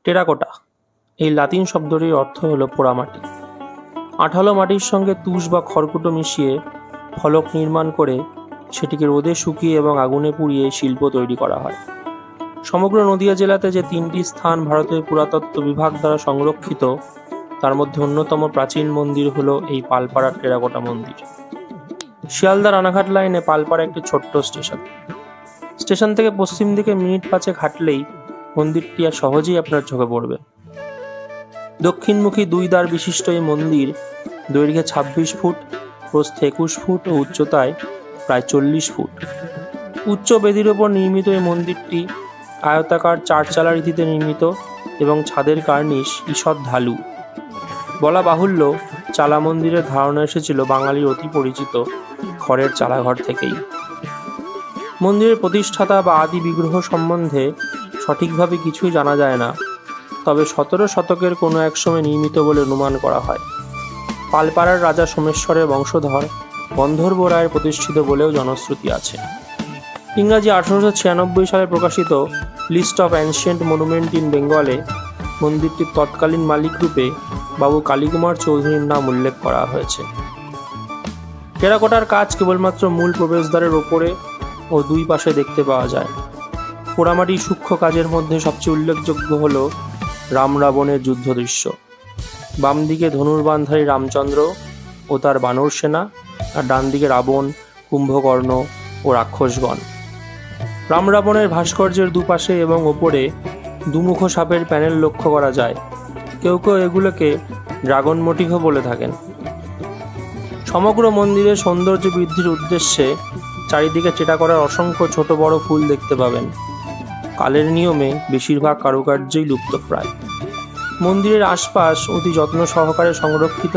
Terracotta এই লাতিন শব্দটির অর্থ হলো পোড়ামাটি। আঠালো মাটির সঙ্গে তুষ বা খড়কুটো মিশিয়ে ফলক নির্মাণ করে সেটিকে রোদে শুকিয়ে এবং আগুনে পুড়িয়ে শিল্প তৈরি করা হয়। সমগ্র নদিয়া জেলাতে যে 3টি স্থান ভারতের পুরাতত্ত্ব বিভাগ দ্বারা সংরক্ষিত, তার মধ্যে অন্যতম প্রাচীন মন্দির হলো এই পালপাড়ার টেরাকোটা মন্দির। শিয়ালদা রানাঘাট লাইনে পালপাড়া একটি ছোট্ট স্টেশন থেকে পশ্চিম দিকে মিনিট 5 হাঁটলেই মন্দিরটি আর সহজেই আপনার চোখে পড়বে। দক্ষিণমুখী 2 দ্বার বিশিষ্ট এই মন্দির দৈর্ঘ্যে 26 ফুট, প্রস্থে 21 ফুট ও উচ্চতায় প্রায় 40 ফুট। উচ্চ বেদির ওপর নির্মিত এই মন্দিরটি আয়তাকার 4 চালা রীতিতে নির্মিত এবং ছাদের কার্নিশ ঈষৎ ঢালু। বলা বাহুল্য, চালা মন্দিরের ধারণা এসেছিল বাঙালির অতি পরিচিত খড়ের চালাঘর থেকেই। মন্দিরের প্রতিষ্ঠাতা বা আদি বিগ্রহ সম্বন্ধে সঠিকভাবে কিছুই জানা যায় না, তবে 17 শতকের কোনো এক সময় নির্মিত বলে অনুমান করা হয়। পালপাড়ার রাজা সোমেশ্বরের বংশধর গন্ধর্ব রায়ের প্রতিষ্ঠিত বলেও জনশ্রুতি আছে। ইংরাজি 1896 সালে প্রকাশিত list of ancient monument in বেঙ্গলে মন্দিরটির তৎকালীন মালিক রূপে বাবু কালীকুমার চৌধুরীর নাম উল্লেখ করা হয়েছে। টেরাকোটার কাজ কেবলমাত্র মূল প্রবেশদ্বারের ওপরে ও 2 পাশে দেখতে পাওয়া যায়। পোড়ামাটির সূক্ষ্ম কাজের মধ্যে সবচেয়ে উল্লেখযোগ্য হল রাম রাবণের যুদ্ধ দৃশ্য। বাম দিকে ধনুর্বাণধারী রামচন্দ্র ও তার বানর সেনা, আর ডান দিকে রাবণ, কুম্ভকর্ণ ও রাক্ষসগণ। রাম রাবণের ভাস্কর্যের দুপাশে এবং ওপরে দুমুখ সাপের প্যানেল লক্ষ্য করা যায়। কেউ কেউ এগুলোকে ড্রাগন মোটিফও বলে থাকেন। সমগ্র মন্দিরের সৌন্দর্য বৃদ্ধির উদ্দেশ্যে চারিদিকে টেরাকোটার অসংখ্য ছোট বড় ফুল দেখতে পাবেন। কালের নিয়মে বেশিরভাগ কারুকার্যই লুপ্তপ্রায়। মন্দিরের আশপাশ অতি যত্ন সহকারে সংরক্ষিত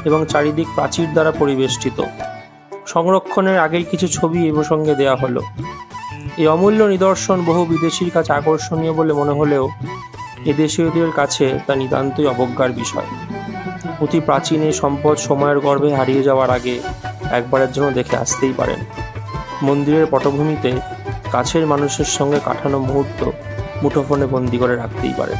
এবং চারিদিক প্রাচীর দ্বারা পরিবেষ্টিত। সংরক্ষণের আগের কিছু ছবি এ প্রসঙ্গে দেওয়া হলো। এই অমূল্য নিদর্শন বহু বিদেশির কাছে আকর্ষণীয় বলে মনে হলেও এদেশীয়দের কাছে তা নিতান্তই অবজ্ঞার বিষয়। অতি প্রাচীন এই সম্পদ সময়ের গর্ভে হারিয়ে যাওয়ার আগে একবারের জন্য দেখে আসতেই পারেন। মন্দিরের পটভূমিতে কাছের মানুষের সঙ্গে কাটানো মুহূর্ত মুঠোফোনে বন্দি করে রাখতেই পারেন।